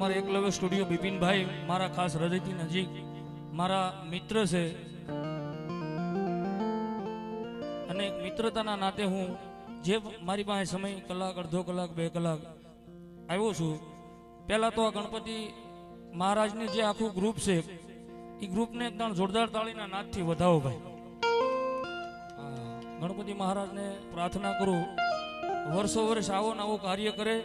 અમારા એકલવ્ય સ્ટુડિયો બિપિનભાઈ મારા ખાસ હૃદયથી નજીક મારા મિત્ર છે અને મિત્રતાના નાતે હું જે મારી પાસે સમય કલાક અડધો કલાક 2 કલાક આવ્યો છું. પહેલા તો આ ગણપતિ મહારાજને જે આખું ગ્રુપ છે એ ગ્રુપને એકદમ જોરદાર તાળીના નાદથી વધાવો ભાઈ. ગણપતિ મહારાજને પ્રાર્થના કરું વર્ષો વર્ષ આવો નવો કાર્ય કરે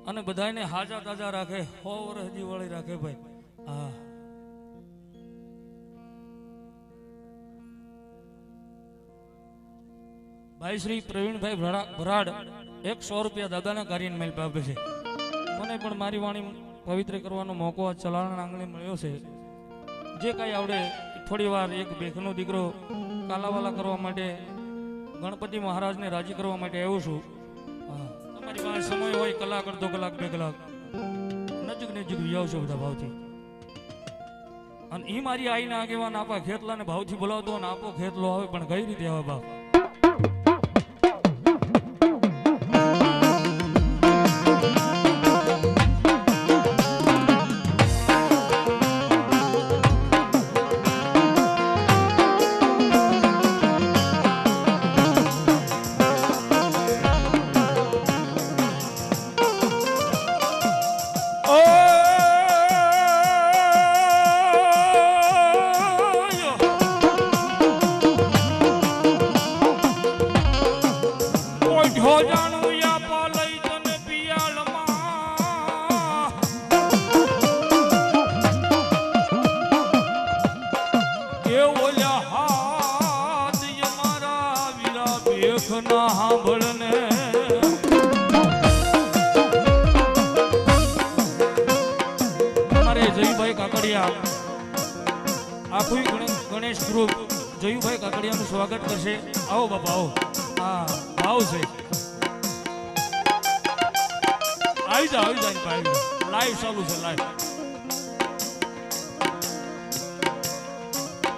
અને બધાને હાજા તાજા રાખે, 100 વર્ષ હજી વળી રાખે ભાઈ. હા, ભાઈ શ્રી પ્રવીણભાઈ ભરાડ 100 રૂપિયા દાદાના કાર્યને મેલ આપે છે. મને પણ મારી વાણી પવિત્ર કરવાનો મોકો આ ચલાણા આંગણે મળ્યો છે. જે કાંઈ આવડે થોડી વાર એક બેખનો દીકરો કાલાવાલા કરવા માટે ગણપતિ મહારાજને રાજી કરવા માટે આવ્યો છું. તમારી પાસે સમય હોય કલાક અડધો કલાક 2 કલાક નજીક આવશો બધા ભાવથી. અને એ મારી આઈના આગેવાન આપા ખેતલાને ભાવથી બોલાવતો અને આપો ખેતલો આવે પણ કઈ રીતે આવે બાપ. આખું ગણેશ ગ્રુપ જયુભાઈ કાકડિયાનું સ્વાગત કરશે. આવો બાપા આવો. હા, ભાવ છે. આવી જાઓ ભાઈ. લાઈવ ચાલુ છે લાઈવ.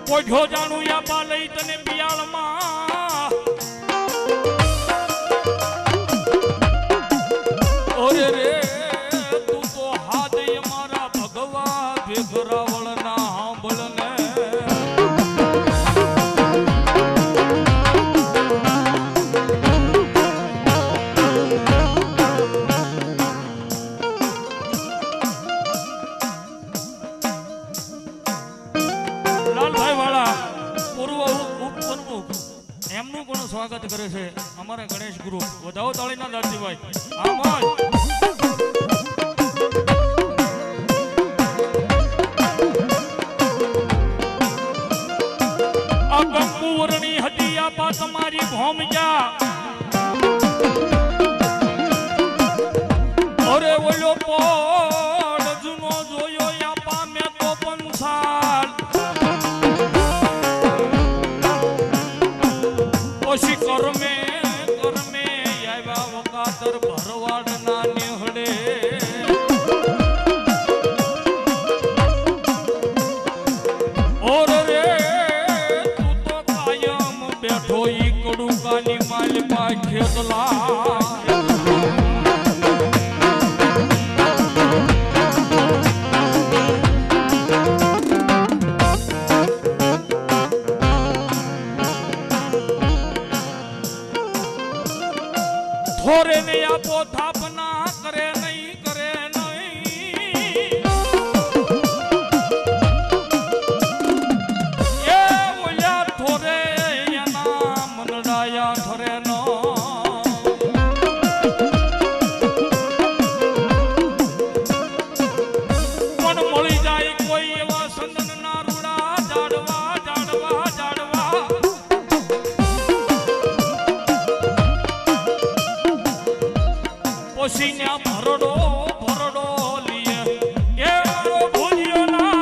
પોઢ્યો જાણું યાપા લઈ તને પિયાળમાં ઓરે રે તું તો હાથ મારા ભગવા ભેગરાવળના હાંભળને એમનું પણ સ્વાગત કરે છે અમારા ગણેશ ગ્રુપ. વધાવો તાળીના દાદીભાઈ. આ કંકુવરની હતી આપા તમારી ભોમજા અરે ઓલો પોડ જૂનો જોયો આપા મેં તો 5 સાલ ઓછી કરમે આવ્યા વકાતર ભરવાડ ના નેહડે ઓર રે તું તો કાયમ બેઠો ઈ કડુકાની માલિકા ખેતલા થોરે ને આપો થાપના કરે નહીં એ ઓલા થોરે એના મનડાયા થોરે નો પણ મળી જાય કોઈ એવા સંદન ના રૂડા જાડવા પોસીને ભરડો લીએ એ ભૂલ્યો ના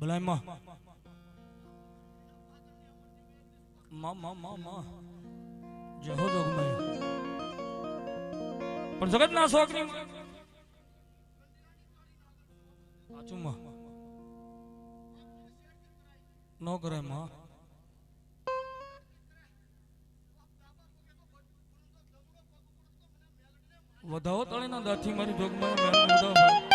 ભલાઈ માં જહો જોગમાયા પણ જગતના શોખની સાચું માં નો કરે માં વધાવો તળેના દાથી મારી જોગમાયા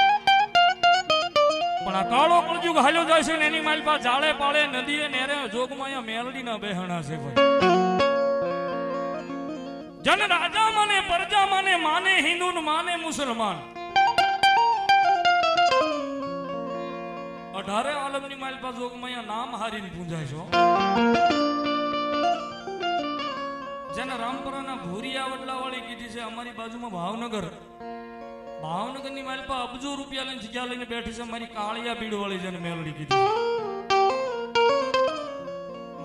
પણ આ કાળો કળજુગ હાલ્યો જાય છે ને એની માલ પર જાળે પાળે નદીએ નેરે જોગમાયા મેલડીના બેહણા છે ભાઈ જન રાજા માને પ્રજા માને હિન્દુ માને મુસલમાન 18 આલમની માલ પર જોગમાયા નામ હારીને પૂંજાય છો જેને રામપરાના ભૂરિયા વડલા વાળી કીધી છે અમારી બાજુમાં ભાવનગર ની માલ પર અબજો રૂપિયા લઈને જગ્યા લઈને બેઠી છે મારી કાળિયા પીડ વાળી જેને મેલડી કીધી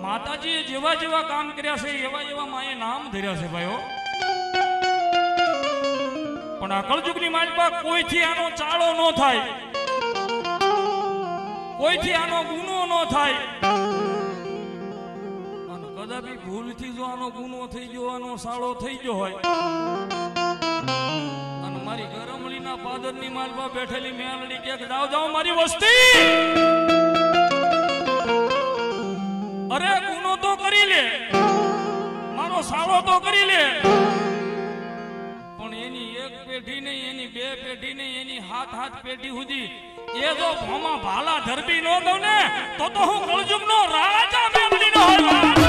માતાજીએ જેવા જેવા કામ કર્યા છે એવા માએ નામ ધર્યા છે ભાઈઓ પણ આ કળજુગની માલ પર કોઈથી આનો ચાળો ન થાય કોઈથી આનો ગુનો ન થાય અને કદાપી ભૂલથી જો આનો ગુનો થઈ ગયો આનો સાળો થઈ ગયો હોય અને મારી ગરમલીના પાદરની માલ પર બેઠેલી મેલડી કે જાઓ મારી વસ્તી અરે ગુનો તો કરી લે મારો સાળો તો કરી લે પણ એની એક પેઢી નહીં એની બે પેઢી નહીં એની હાથ પેઢી સુધી એ જો ભોમાં ભાલા ધરબી નો દઉં ને તો હું કળજુગનો રાજા મેલડીનો હોય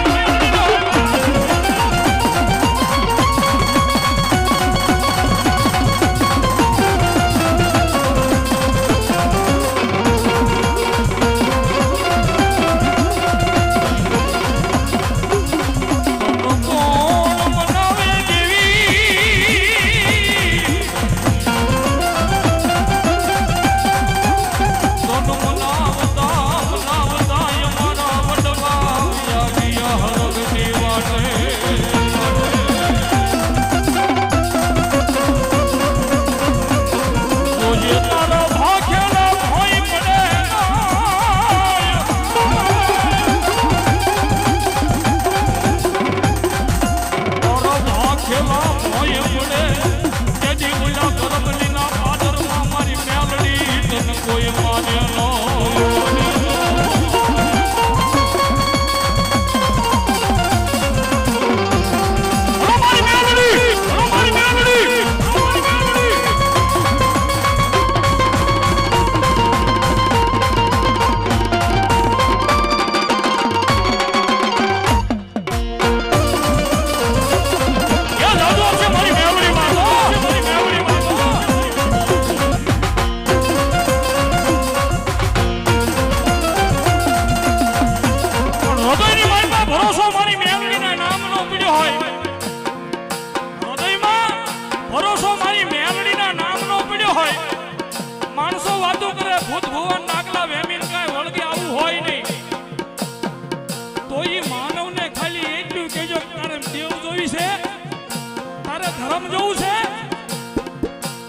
ધર્મ જોવું છે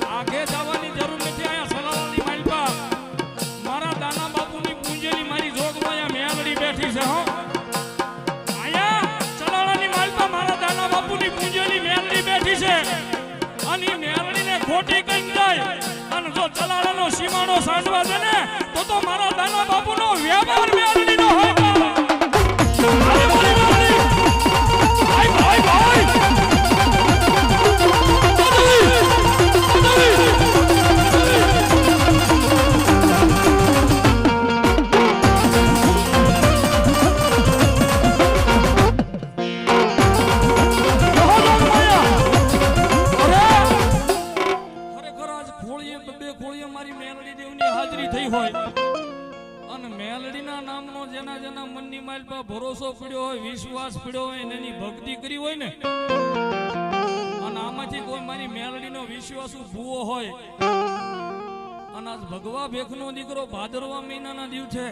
આગે જવાની જરૂર નથી આયા સલાલાની માલપા મારા દાના બાપુની પૂંજેલી મારી જોગમાયા મેલડી બેઠી છે હો આયા સલાલાની માલપા મારા દાના બાપુની પૂંજેલી મેલડી બેઠી છે અને મેલડીને ખોટી કઈ જાય અને જો ચલાળાનો સીમાડો સાંડવા છે ને તો મારા દાના બાપુનો વ્યવહાર મેલડીનો હોય ભરોસો પડ્યો હોય વિશ્વાસ પડ્યો હોય એની ભક્તિ કરી હોય ને અને આમાંથી કોઈ મારી મેલડીનો વિશ્વાસુ ભૂવો હોય અને આજ ભગવા ભેખનો દીકરો ભાદરવા મહિનાના દિવસે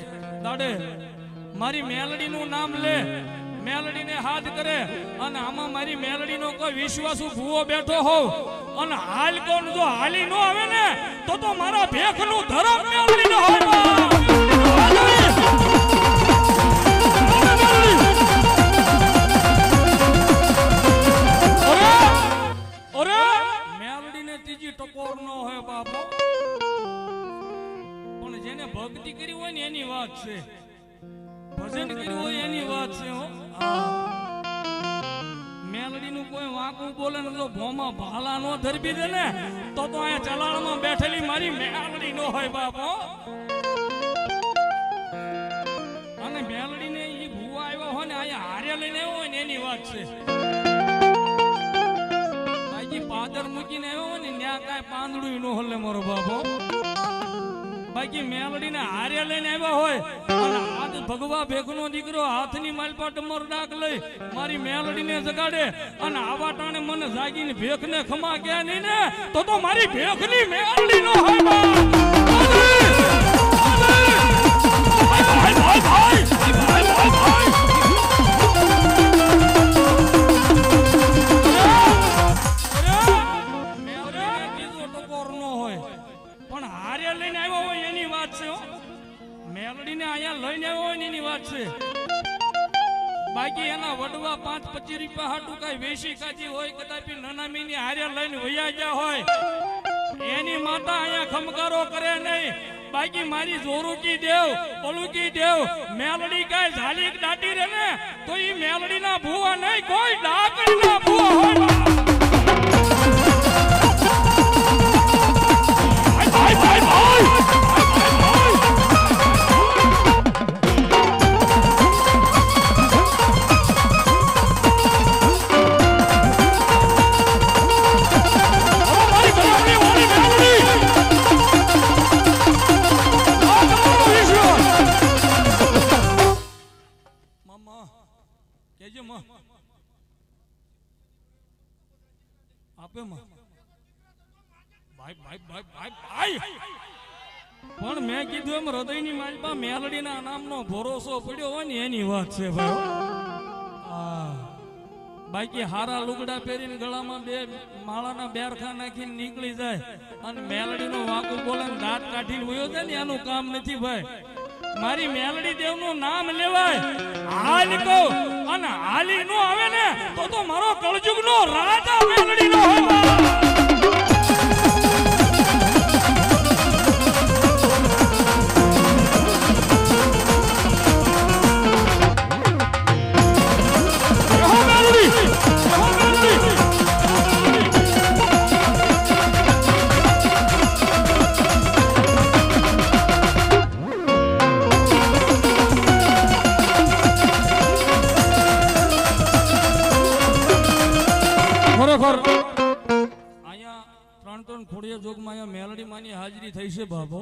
દાડે મારી મેલડીનું નામ લે મેલડીને હાથ કરે અને આમાં મારી મેલડીનો કોઈ વિશ્વાસુ ભૂવો બેઠો હોવ અને હાલ કોણ જો હાલી ન આવે ને તો મારા ભેખનું ધરમ મેલડીનો હોય કેજી ટકોર ન હોય બાપો, પણ જેને ભક્તિ કરી હોય ને એની વાત છે, ભજન કર્યું હોય એની વાત છે હો. મેલડીનું કોઈ વાંકું બોલે ને તો ભોમાં ભાલા નો ધરબી દે ને તો અહીંયા ચલાણમાં બેઠેલી મારી મેલડી નો હોય બાપો. અને મેલડીને ઈ ભૂવા આવ્યો હોય ને અહીંયા હારે લઈને આવ્યો હોય ને એની વાત છે. બાકી પાદર મૂકીને આવ્યો હોય ને ત્યાં કાંઈ પાંદડું નો હલે મારો બાપો. બાકી મેલડીને હારે લઈને આવ્યા હોય અને આજ ભગવા ભેગનો દીકરો હાથની માલપા ડમર ડાક લઈ મારી મેલડીને જગાડે અને આવા ટાણે મને જાગીને ભેખને ખમા ગયા નહીં ને તો મારી ભેખની મેલડી નો હોય પણ હારે લઈને આવ્યો હોય એની વાત છે. મેલડીને અહીંયા લઈને આવ્યો હોય એની વાત છે. બાકી એના વડવા 5-25 રૂપિયા હાટું કઈ વેશી કાજી હોય કદાપી નનામીની હારે લઈને વયા ગયા હોય એની માતા અહીંયા ખમકારો કરે નહીં. બાકી મારી જોરુકી દેવ પલુકી દેવ મેલડી કાય ઝાલીક દાટી રે ને તો ઈ મેલડીના ભૂવા નહીં કોઈ ડાકડીના ભૂવા હોય. પણ મેં કીધું એમ હૃદયની માલપા મેલડીના નામનો ભરોસો પડ્યો હોય ને એની વાત છે ભાઈ. બાકી હારા લુગડા પહેરીને ગળામાં 2 માળાના બેરખા નાખીને નીકળી જાય અને મેલડીનો વાંકું બોલે દાંત કાઢીને વયો જાય ને એનું કામ નથી ભાઈ. મારી મેલડી દેવનું નામ લેવાય હાલ કહો અને હાલી નો આવે ને તો મારો કળજુગનો રાજા મેલડીનો હોય. મેલડી માની હાજરી થઈ છે બાબો.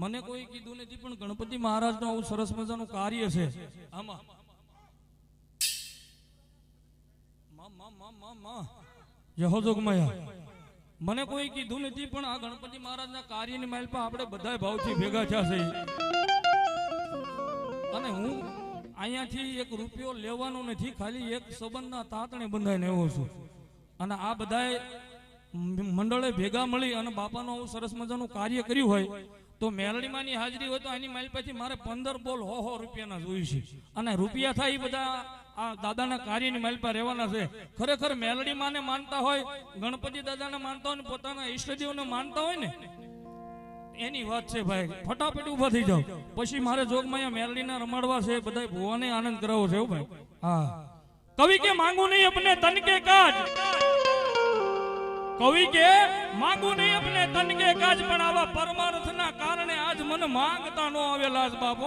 મને કોઈ કીધું નથી પણ ગણપતિ મહારાજનું આવું સરસ મજાનું કાર્ય છે. આમાં યહો જોગમાયા મને કોઈ કીધું નથી પણ આ ગણપતિ મહારાજના કાર્યની માલપા આપણે બધાય ભાવથી ભેગા થયા છે. અને હું અહીંયાથી 1 રૂપિયો લેવાનો નથી, ખાલી એક સંબંધના તાતણે બંધાઈને આવ્યો છું. અને આ બધાય મંડળે ભેગા મળી અને બાપાનું આવું સરસ મજાનું કાર્ય કર્યું હોય તો મેલડીમાંની હાજરી હોય તો આની માલપાથી મારે 15 બોલ 100 રૂપિયાના જોઈ છે. અને રૂપિયા થાય એ બધા આ દાદાના કાર્યની માલપા રહેવાના છે. ખરેખર મેલડી માને માનતા હોય, ગણપતિ દાદાને માનતા હોય, પોતાના ઈષ્ટદેવને માનતા હોય ને એની વાત છે ભાઈ. ફટાફટ ઉભા થઈ જાઓ. પછી મારે જોગમાયા મેલડીના રમાડવા છે, બધા ભુવાને આનંદ કરાવો છે ભાઈ. હા, કવિ કે માંગુ નહીં અપને તન કે કાજ, કવિ કે માંગુ નહીં અપને તન કે કાજ, પણ આવા પરમાર્થના કારણે આજ મને માંગતા નો આવેલા જ બાપો.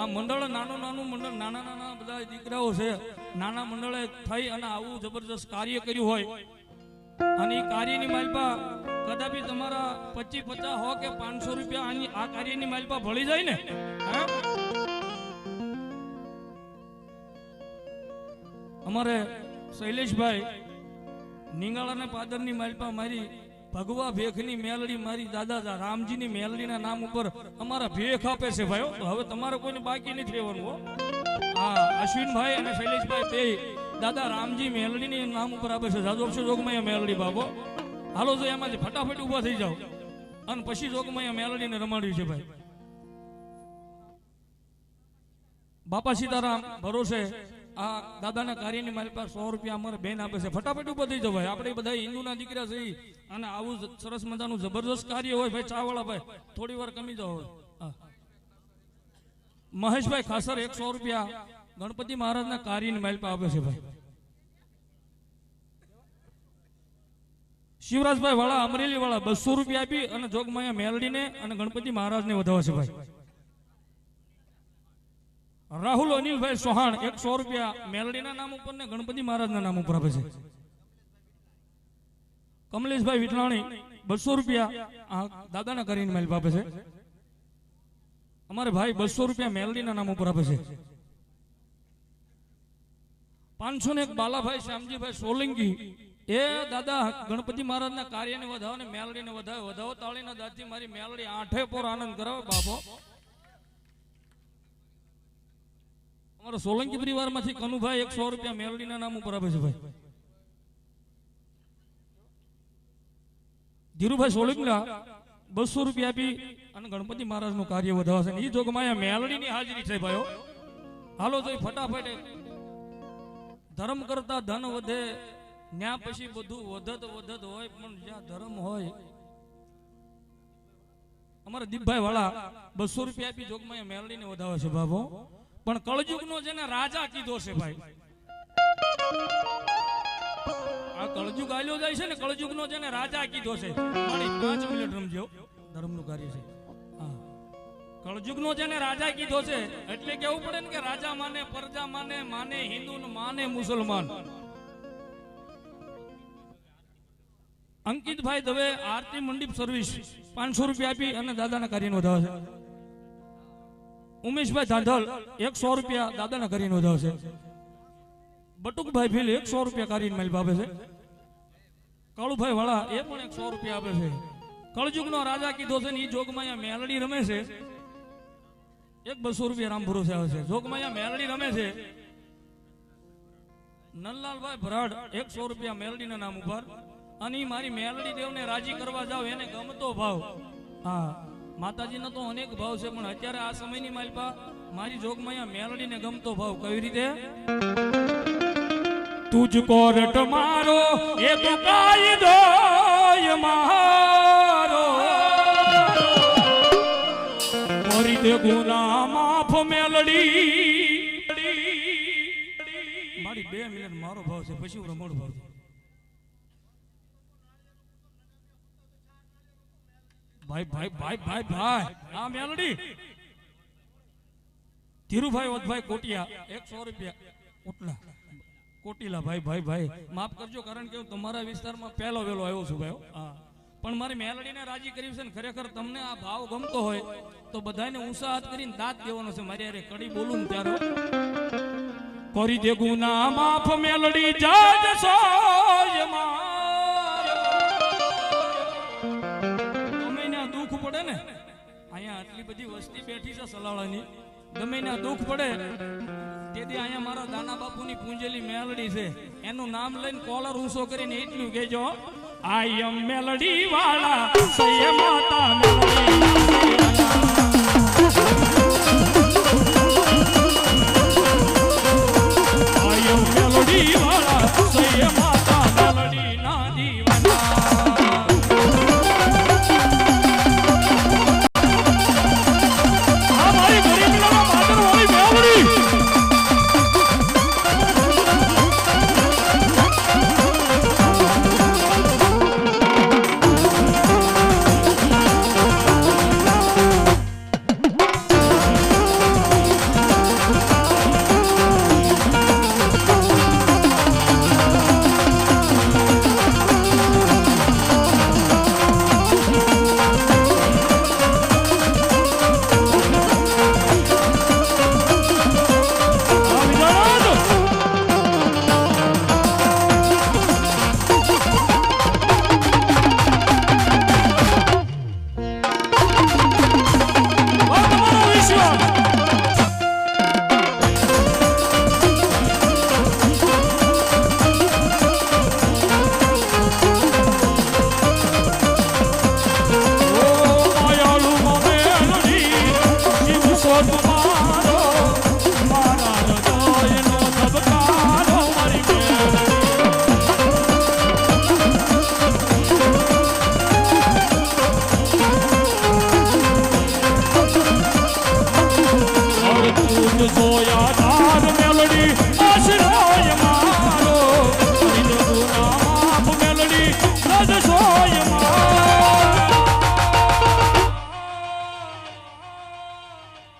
આ મંડળ નાનું મંડળ, નાના બધા દીકરાઓ છે, નાના મંડળે થઈ અને આવું જબરજસ્ત કાર્ય કર્યું હોય અને એ કાર્યની માલપા કદાપી તમારા 25, 50, 100 કે 500 રૂપિયા આ કાર્યની માલપા ભળી જાય ને. અમારે શૈલેષભાઈ નિંગાળાને પાદરની માલપા મારી ભગવા ભેખની મેલડી, મારી દાદા રામજીની મેલડીના નામ ઉપર અમારા ભેખ આપે છે ભાઈઓ. હવે તમારે કોઈને બાકી નથી રહેવાનું હો. હા, અશ્વિનભાઈ અને શૈલેષભાઈ બે દાદા રામજી મેલડીની નામ ઉપર આપે છે. જાદવશે જોગમાયા મેલડી બાબો. હાલો જો એમાંથી ફટાફટ ઊભા થઈ જાઓ અને પછી જોગમાયા મેલડીને રમાડવી છે ભાઈ. બાપા સીતારામ ભરોસે આ દાદાના કાર્યની મારી પાસે 100 રૂપિયા અમારે બેન આપે છે. ફટાફટ ઉપર થઈ જાવ ભાઈ, આપણે બધા હિન્દુના દીકરા છે અને આવું સરસ મજાનું જબરદસ્ત કાર્ય હોય ભાઈ. ચાવાળા ભાઈ થોડી વાર કમી જાવ. મહેશભાઈ ખાસર 100 રૂપિયા ગણપતિ મહારાજના કાર્યની મારી પાસે આપે છે ભાઈ. શિવરાજભાઈ વાળા અમરેલી વાળા 200 રૂપિયા આપી અને જોગમાયા મેલડીને અને ગણપતિ મહારાજને વધાવે છે ભાઈ. રાહુલ અનિલભાઈ સોહાણ 100 રૂપિયા મેલડીના નામ ઉપર ને ગણપતિ મહારાજના નામ ઉપર આપે છે. કમલેશભાઈ વિટલાણી 200 રૂપિયા દાદાના કરીને મારી આપે છે. અમારે ભાઈ 200 રૂપિયા મેલડીના નામ ઉપર આપે છે. 501 બાલાભાઈ શ્યામજીભાઈ સોલંકી એ દાદા ગણપતિ મહારાજના કાર્યને વધાવો ને મેલડીને વધાવો તાળીના દાદથી મારી મેલડી આઠે પોર આનંદ કરાવે બાપો. અમારો સોલંકી પરિવારમાંથી કનુભાઈ 100 રૂપિયા મેલડીના નામ ઉપર આપે છે ભાઈ. ધીરુભાઈ સોલંકલા 200 રૂપિયા આપી અને ગણપતિ મહારાજનું કાર્ય વધાવશે. એ જોગમાં મેલડીની હાજરી છે ભાઈઓ. હાલો જોઈ ફટાફટ. ધર્મ કરતા ધન વધે ન્યા પછી બધું વધત હોય, પણ જ્યાં ધર્મ હોય. અમારા દીપભાઈ વાળા 200 રૂપિયા આપી જોગમાં મેલડીને વધાવે છે બાબો. પણ કળજુગનો જેને રાજા કીધો છે ભાઈ, આ કળજુગ આલ્યો જાય છે ને, કળજુગનો જેને રાજા કીધો છે. 5 મિનિટ રમજો, ધર્મનું કાર્ય છે. હા, કળજુગનો જેને રાજા કીધો છે એટલે કેવું પડે ને કે રાજા માને, પ્રજા માને, માને હિન્દુ, માને મુસલમાન. અંકિતભાઈ દવે આરતી મંડીપ સર્વિસ 500 રૂપિયા આપી અને દાદાના કાર્યને વધાવે છે. ઉમેશભાઈ ધાંધલ 100 રૂપિયા દાદાના કાર્યને વધાવે છે. બટુકભાઈ ભીલ 100 રૂપિયા કાર્યને માલ આપે છે. કાળુભાઈ વાળા એ પણ 100 રૂપિયા આપે છે. કળજુગનો રાજા કીધો છે ને એ જોગમાયા મેલડી રમે છે. 200 રૂપિયા રામ ભરોસે આવે છે. જોગમાયા મેલડી રમે છે. નલલાલભાઈ ભરાડ 100 રૂપિયા મેલડીના નામ ઉપર. અને મારી મેલડી દેવને રાજી કરવા જાવ એને ગમતો ભાવ. હા, માતાજીનો તો અનેક ભાવ છે, પણ અત્યારે આ સમયની માલપા મારી જોગમાયા મેલડીને ગમતો ભાવ. કઈ રીતે? તુજકો રટ મારો એ તો કાયદો મારો, કરી દે ગુના માફ મેલડી. મારી 2 મિનિટ મારો ભાવ છે, પછી હું રમણ ભાવ. ભાઈ ભાઈ ભાઈ ભાઈ ભાઈ આ મેલડી. ધીરુભાઈ વદભાઈ કોટિયા 100 રૂપિયા ઉટલા કોટીલા. ભાઈ ભાઈ ભાઈ માફ કરજો, કારણ કે હું તમારા વિસ્તારમાં પહેલો વેલો આવ્યો છું ભાઈ. હા, પણ મારી મેલડીને રાજી કરી છે ને. ખરેખર તમને આ ભાવ ગમતો હોય તો બધાને ઊંચા હાથ કરીને દાંત દેવાનો છે. મારી અરે કડી બોલું ને ત્યારે કરી દે ગુના માફ મેલડી જાજ સોય દુઃખ પડે ને, અહીંયા આટલી બધી વસ્તી બેઠી છે સલાળાની, ગમે ના દુઃખ પડે તેથી અહીંયા મારા દાના બાપુની પૂંજેલી મેલડી છે, એનું નામ લઈને કોલર ઊંચો કરીને એટલું કહેજો, આઈ એમ મેલડી વાળા સૈય માતા મેલડી.